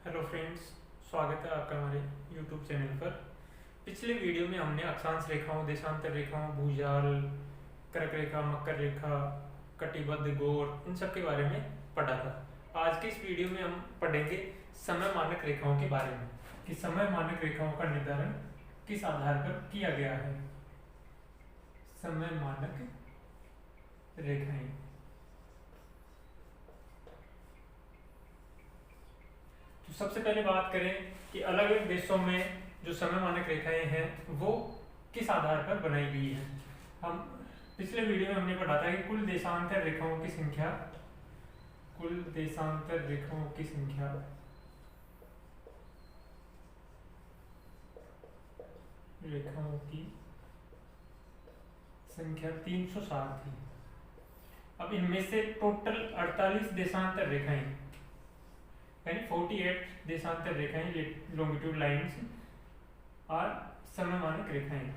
Hello friends, स्वागत है आपका हमारे यूट्यूब चैनल पर। पिछले वीडियो में हमने अक्षांश रेखाओं, देशांतर रेखाओं, भूजाल, कर्क रेखा, मकर रेखा, कटिबद्ध, गौर, इन सब के बारे में पढ़ा था। आज के इस वीडियो में हम पढ़ेंगे समय मानक रेखाओं के बारे में कि समय मानक रेखाओं का निर्धारण किस आधार पर किया गया है। समय मानक रेखाएं। तो सबसे पहले बात करें कि अलग अलग देशों में जो समय मानक रेखाएं हैं वो किस आधार पर बनाई गई हैं। हम पिछले वीडियो में हमने पढ़ा था कि कुल देशांतर रेखाओं की संख्या, कुल देशांतर रेखाओं की संख्या रेखाओं की संख्या 360 थी। अब इनमें से टोटल 48 देशांतर रेखाएं यानी 48 देशांतर रेखाएं, लॉन्गिट्यूड लाइंस और समय मानक रेखाएं।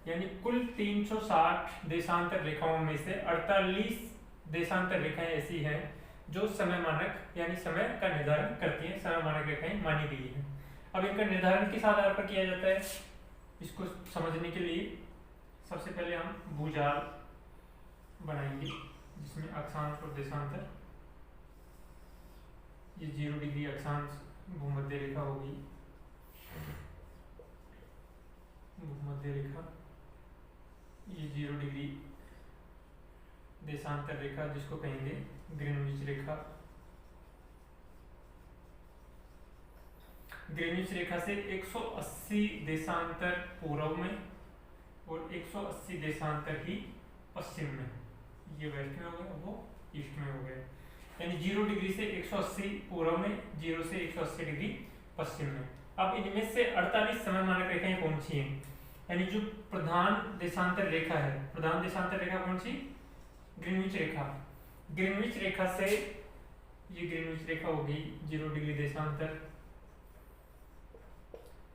यानी कुल 360 देशांतर रेखाओं में से 48 देशांतर रेखाएं ऐसी हैं जो समय मानक यानी समय का निर्धारण करती हैं, समय मानक रेखाएं मानी गई हैं। अब इनका निर्धारण किस आधार पर किया जाता है, इसको समझने के लिए सबसे पहले हम भूजाल बनाएंगे जिसमें अक्षांश और देशांतर। ये 0 डिग्री अक्षांश भूमध्य रेखा होगी, भूमध्य रेखा। ये 0 डिग्री देशांतर रेखा जिसको कहेंगे ग्रीनविच रेखा। ग्रीनविच रेखा से 180 देशांतर पूर्व में और 180 देशांतर ही पश्चिम में। ये वेस्ट में हो गया, वो ईस्ट में हो गया। यानी 0 डिग्री से 180 पूर्व में, 0 से 180 डिग्री पश्चिम में। अब इनमें से 48 समय मानक रेखाएं कौन सी हैं, यानी जो प्रधान देशांतर रेखा है, प्रधान देशांतर रेखा कौन सी, ग्रीनविच रेखा। ग्रीनविच रेखा से ये ग्रीनविच रेखा होगी 0 डिग्री देशांतर।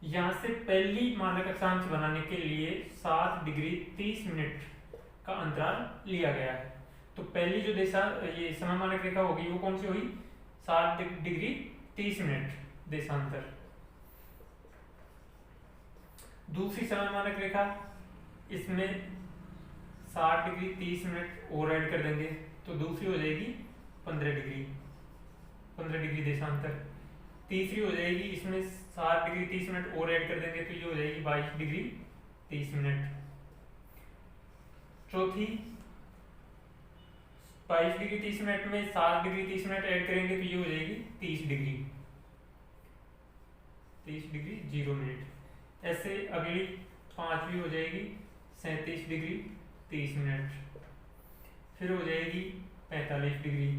यहां से पहली मानक अक्षांश बनाने के लिए 7 डिग्री 30 मिनट का अंतराल लिया गया है। तो पहली जो ये समय मानक रेखा होगी वो कौन सी होगी, 7 डिग्री 30 मिनट देशांतर। दूसरी समय मानक रेखा, इसमें 60 डिग्री 30 मिनट और ऐड कर देंगे तो दूसरी हो जाएगी 15 डिग्री देशांतर। तीसरी हो जाएगी, इसमें 7 डिग्री 30 मिनट और ऐड कर देंगे तो ये हो जाएगी 22 डिग्री 30 मिनट। चौथी 22 डिग्री 30 मिनट में 7 डिग्री 30 मिनट ऐड करेंगे तो ये हो जाएगी 30 डिग्री 0 मिनट। ऐसे अगली पांचवी हो जाएगी 37 डिग्री 30 मिनट। फिर हो जाएगी 45 डिग्री।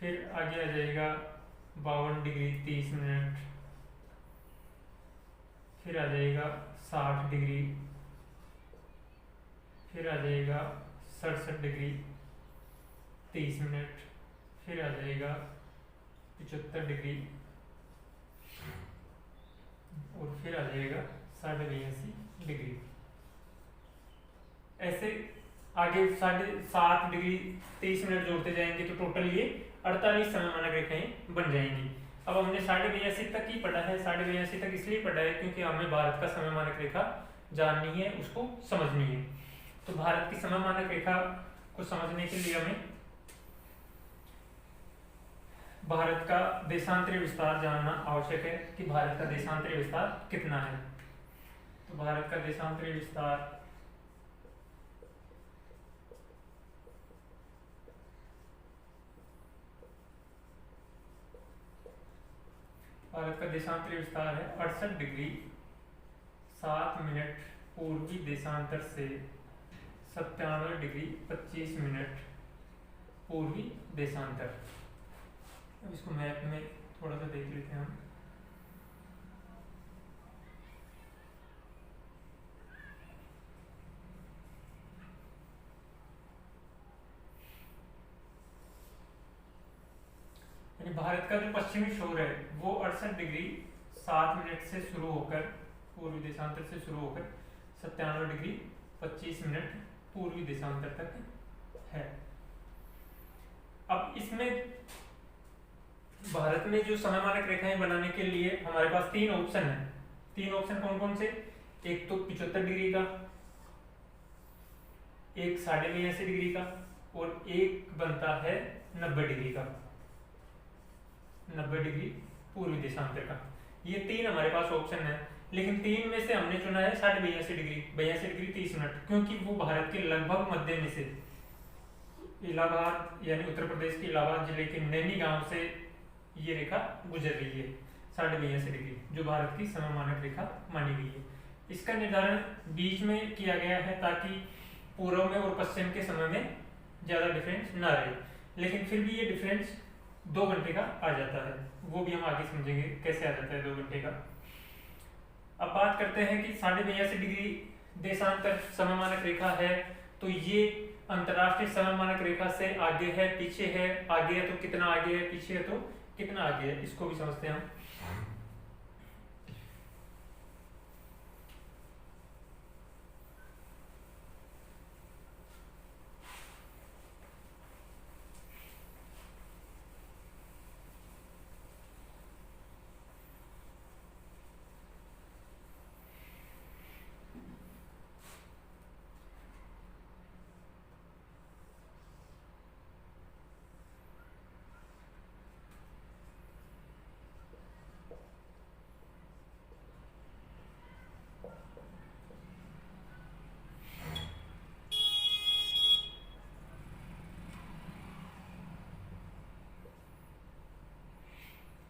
फिर आगे आ जाएगा 52 डिग्री 30 मिनट। फिर आ जाएगा 60 डिग्री। फिर आ जाएगा 67 डिग्री 30 मिनट। फिर आ जाएगा 75 डिग्री और फिर आ जाएगा 82.5 डिग्री। ऐसे आगे 7.5 डिग्री 30 मिनट जोड़ते जाएंगे तो टोटल ये 48 समय मानक रेखाएं बन जाएंगी। अब हमने 82.5 तक ही पढ़ा है, 82.5 तक इसलिए पढ़ा है क्योंकि हमें भारत का समय मानक रेखा जाननी है, उसको समझनी है। तो भारत की समय मानक रेखा को समझने के लिए हमें भारत का देशांतरीय विस्तार जानना आवश्यक है कि भारत का देशांतरीय विस्तार कितना है। तो भारत का देशांतरीय विस्तार है 68 डिग्री 7 मिनट पूर्वी देशांतर से 97 डिग्री 25 मिनट पूर्वी देशांतर। अब इसको मैप में थोड़ा सा देख लेते हैं हम। यानी भारत का जो पश्चिमी छोर है वो 68 डिग्री 7 मिनट से शुरू होकर, पूर्वी देशांतर से शुरू होकर 97 डिग्री 25 मिनट पूर्वी देशांतर तक है। अब इसमें भारत में जो समय मानक रेखाएं बनाने के लिए हमारे पास 3 ऑप्शन है। 3 ऑप्शन कौन कौन से? एक तो 75 डिग्री का, एक 82.5 डिग्री का, और एक बनता है 90 डिग्री का, 90 डिग्री पूर्वी देशांतर का। ये 3 हमारे पास ऑप्शन है, लेकिन 3 में से हमने चुना है 82.5 डिग्री, 82 डिग्री 30 मिनट, क्योंकि वो भारत के लगभग मध्य में से इलाहाबाद यानी उत्तर प्रदेश के इलाहाबाद जिले के नैनी गांव से ये रेखा गुजर रही है 82.5 डिग्री, जो भारत की समय मानक रेखा मानी गई है। इसका निर्धारण बीच में किया गया है ताकि पूर्व में और पश्चिम के समय में ज्यादा डिफरेंस ना रहे, लेकिन फिर भी ये डिफरेंस 2 घंटे का आ जाता है। वो भी हम आगे समझेंगे कैसे आ जाता है 2 घंटे का। अब बात करते हैं कि 82.5 डिग्री देशांतर समय मानक रेखा है, तो ये अंतरराष्ट्रीय समय मानक रेखा से आगे है, पीछे है, आगे है तो कितना आगे है, पीछे है तो कितना आगे है, इसको भी समझते हैं हम।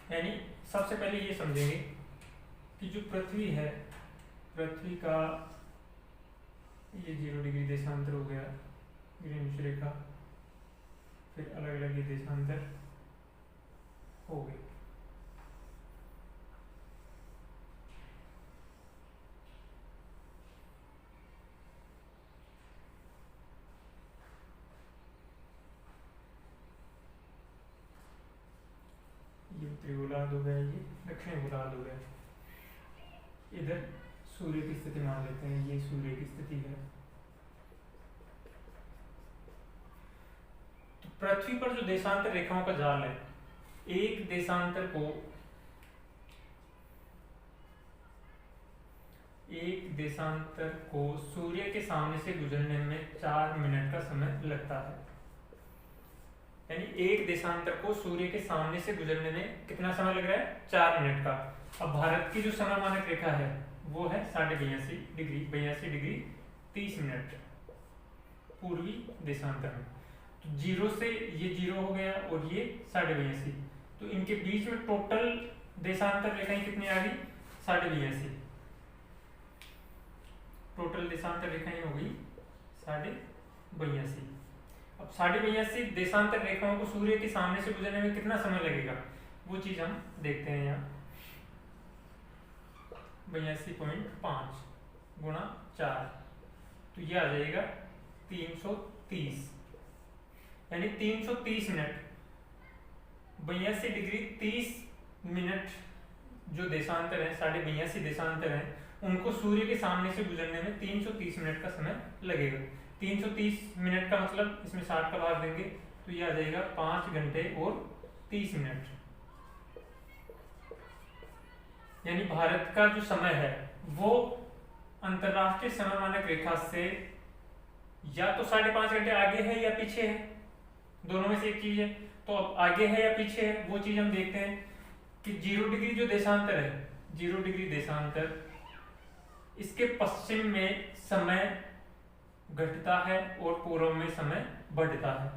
यानी सबसे पहले ये समझेंगे कि जो पृथ्वी है, पृथ्वी का ये 0 डिग्री देशांतर हो गया, ग्रीनिच रेखा, फिर अलग अलग ये देशांतर हो गए। ये उत्तरी गोलार्ध हो गया, ये दक्षिणी गोलार्ध हो गया। इधर सूर्य की स्थिति मान लेते हैं, ये सूर्य की स्थिति है। तो पृथ्वी पर जो देशांतर रेखाओं का जाल है, एक देशांतर को सूर्य के सामने से गुजरने में 4 मिनट का समय लगता है। यानी एक देशांतर को सूर्य के सामने से गुजरने में कितना समय लग रहा है? 4 मिनट का। अब भारत की जो समय मानक रेखा है वो है 82.5 डिग्री, 82 डिग्री 30 मिनट पूर्वी देशांतर में। तो 0 से ये 0 हो गया और ये 82.5, तो इनके बीच में टोटल देशांतर रेखाएं कितनी आ गई? 82.5। टोटल देशांतर रेखाएं हो गई 82.5। अब 82.5 देशांतर रेखाओं को सूर्य के सामने से गुजरने में कितना समय लगेगा, वो चीज हम देखते हैं यहाँ। 82.5 गुणा 4, तो ये आ जाएगा 330, यानी 330 मिनट। 82 डिग्री 30 मिनट जो देशांतर है, 82.5 देशांतर है, उनको सूर्य के सामने से गुजरने में 330 मिनट का समय लगेगा। 330 मिनट का मतलब इसमें 60 का भाग देंगे तो ये आ जाएगा 5 घंटे और 30 मिनट। यानी भारत का जो समय है वो अंतरराष्ट्रीय समय मानक रेखा से या तो 5.5 घंटे आगे है या पीछे है, दोनों में से एक चीज है। तो अब आगे है या पीछे है वो चीज हम देखते हैं कि 0 डिग्री जो देशांतर है, 0 डिग्री देशांतर, इसके पश्चिम में समय घटता है और पूर्व में समय बढ़ता है।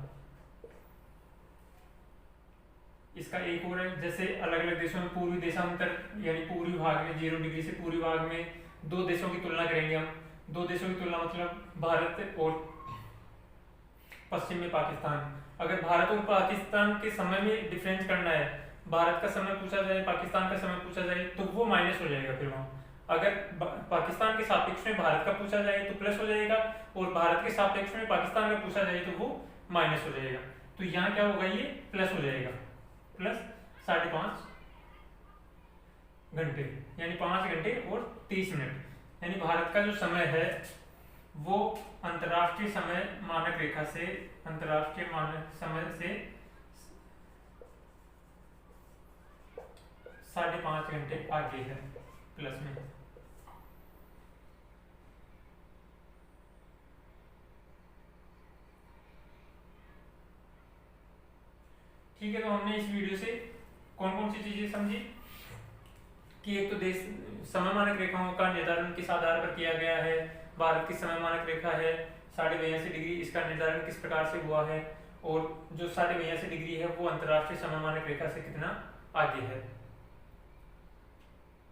इसका एक और है, जैसे अलग अलग देशों में पूर्वी देशांतर यानी पूर्वी भाग में 0 डिग्री से पूर्वी भाग में 2 देशों की तुलना करेंगे हम। 2 देशों की तुलना मतलब भारत और पश्चिम में पाकिस्तान। अगर भारत और पाकिस्तान के समय में डिफरेंस करना है, भारत का समय पूछा जाए, पाकिस्तान का समय पूछा जाए, तो वो माइनस हो जाएगा फिर वहां। अगर पाकिस्तान के सापेक्ष में भारत का पूछा जाए तो प्लस हो जाएगा, और भारत के सापेक्ष में पाकिस्तान का पूछा जाए तो वो माइनस हो जाएगा। तो यहाँ क्या होगा, ये प्लस हो जाएगा, प्लस 5.5 घंटे, यानी 5 घंटे और 30 मिनट। यानी भारत का जो समय है वो अंतर्राष्ट्रीय समय मानक रेखा से, अंतर्राष्ट्रीय मानक समय से 5.5 घंटे आगे है प्लस में। ठीक है, तो हमने इस वीडियो से कौन कौन सी चीजें समझी कि एक तो देश समय मानक रेखाओं का निर्धारण किस आधार पर किया गया है, भारत की समय मानक रेखा है 82.82 डिग्री, इसका निर्धारण किस प्रकार से हुआ है, और जो 82.82 डिग्री है वो अंतर्राष्ट्रीय समय मानक रेखा से कितना आगे है।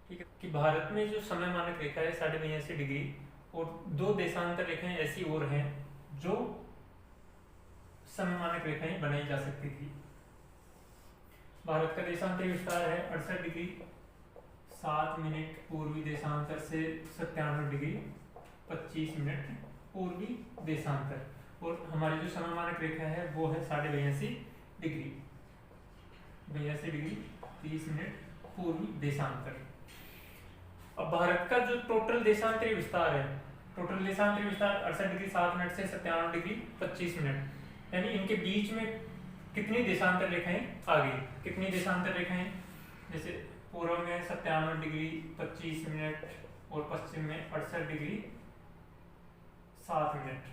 ठीक है, कि भारत में जो समय मानक रेखा है 82.82 डिग्री, और 2 देशांतर रेखाएं ऐसी और हैं जो समय मानक रेखाएं बनाई जा सकती थी। भारत का देशांतरी विस्तार है 68 डिग्री 7 मिनट पूर्वी देशांतर से 97 डिग्री 25 मिनट पूर्वी देशांतर, और हमारी जो समय मानक रेखा है वो है 82.82 डिग्री 82 डिग्री 30 मिनट पूर्वी देशांतर। अब भारत का जो टोटल देशांतरी विस्तार है, टोटल देशांतरी विस्तार 68 डिग्री 7 मिनट से 97 डिग्री 25 मिनट, यानी इनके बीच में कितनी देशांतर रेखाएं आ गई, कितनी देशांतर रेखाएं, जैसे पूर्व में 97 डिग्री 25 मिनट और पश्चिम में 68 डिग्री 7 मिनट,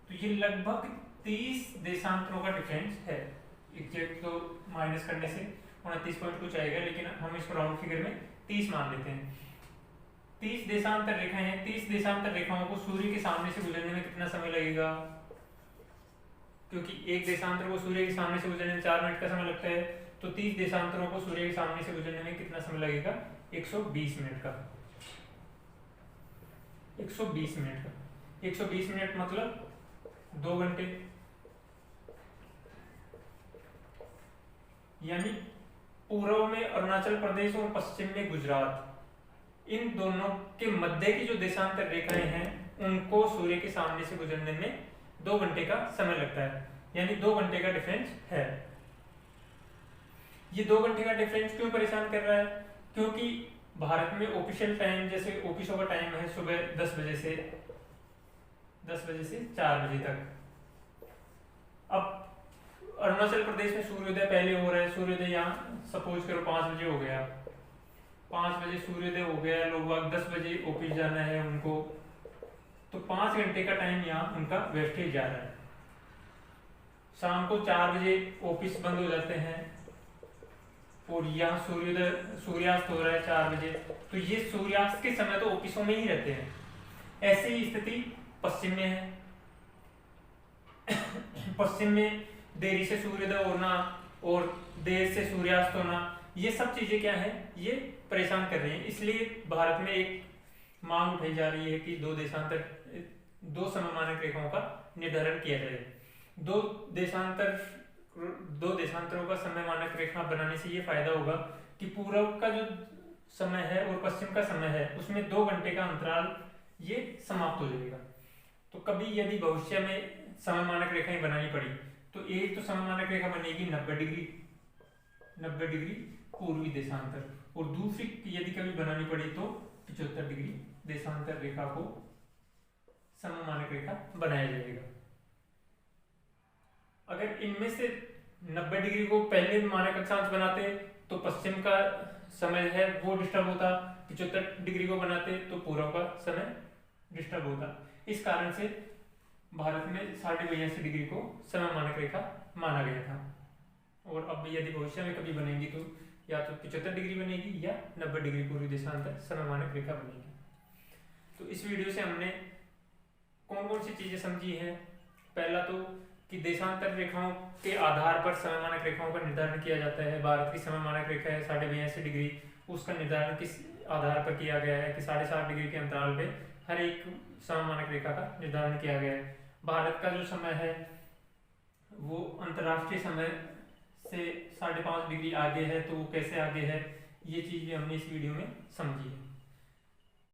तो ये लगभग 30 देशांतरों का डिफरेंस है। एग्जैक्ट तो माइनस करने से 29 पॉइंट कुछ आएगा, लेकिन हम इसको राउंड फिगर में 30 मान लेते हैं। 30 देशांतर रेखाएं हैं, 30 देशांतर रेखाओं को सूर्य के सामने से गुजरने में कितना समय लगेगा, क्योंकि एक देशांतर को सूर्य के सामने से गुजरने में 4 मिनट का समय लगता है, तो 30 देशांतरों को सूर्य के सामने से गुजरने में कितना समय लगेगा, 120 मिनट का। 120 मिनट का, 120 मिनट मतलब 2 घंटे, यानी पूर्व में अरुणाचल प्रदेश और पश्चिम में गुजरात, इन दोनों के मध्य की जो देशांतर रेखाएं हैं उनको सूर्य के सामने से गुजरने में 2 घंटे का समय लगता है, यानी 2 घंटे का डिफरेंस है। ये 2 घंटे का डिफरेंस क्यों परेशान कर रहा है, क्योंकि भारत में ऑफिशियल टाइम, जैसे ऑफिसों का टाइम है सुबह 10 बजे से 4 बजे तक। अब अरुणाचल प्रदेश में सूर्योदय पहले हो रहा है, सूर्योदय यहाँ सपोज करो 5 बजे हो गया, 5 बजे सूर्योदय हो गया, लोग 10 बजे ऑफिस जाना है उनको, तो 5 घंटे का टाइम यहाँ उनका वेस्टेज जा रहा है। शाम को 4 बजे ऑफिस बंद हो जाते हैं और यहाँ सूर्यास्त हो रहा है 4 बजे, तो ये सूर्यास्त के समय तो ऑफिसों में ही रहते हैं। ऐसी ही स्थिति पश्चिम में है। पश्चिम में देरी से सूर्योदय होना और देर से सूर्यास्त होना, ये सब चीजें क्या है, ये परेशान कर रही हैं। इसलिए भारत में एक मांग उठाई जा रही है कि 2 समय मानक रेखाओं का निर्धारण किया जाए। 2 देशांतरों का समय मानक रेखा बनाने से ये फायदा होगा कि पूर्व का जो समय है और पश्चिम का समय है उसमें 2 घंटे का अंतराल ये समाप्त हो जाएगा। तो कभी यदि भविष्य में समय मानक रेखाएं बनानी पड़ी तो एक तो समय मानक रेखा बनेगी 90 डिग्री पूर्वी देशांतर, और दूसरी यदि कभी बनानी पड़ी तो 75 डिग्री देशांतर रेखा को समय मानक रेखा बनाया जाएगा। अगर इनमें से 90 डिग्री को पहले मानक अक्षांश बनाते तो पश्चिम का समय है वो डिस्टर्ब होता, 75 डिग्री को बनाते तो पूर्व का समय डिस्टर्ब होता। इस कारण से भारत में 82.82 डिग्री को समय मानक रेखा माना गया था। और अब यदि भविष्य में कभी बनेगी तो या तो 75 डिग्री बनेगी या 90 डिग्री पूर्वी देशांतर समय मानक रेखा बनेगी। तो इस वीडियो से हमने कौन कौन सी चीजें समझी हैं। पहला तो कि देशांतर रेखाओं के आधार पर समय मानक रेखाओं का निर्धारण किया जाता है। भारत की समय मानक रेखा है 82.82 डिग्री, उसका निर्धारण किस आधार पर किया गया है कि 7.5 डिग्री के अंतराल पे हर एक समय मानक रेखा का निर्धारण किया गया है। भारत का जो समय है वो अंतर्राष्ट्रीय समय से 5.5 डिग्री आगे है, तो वो कैसे आगे है ये चीज भी हमने इस वीडियो में समझी है।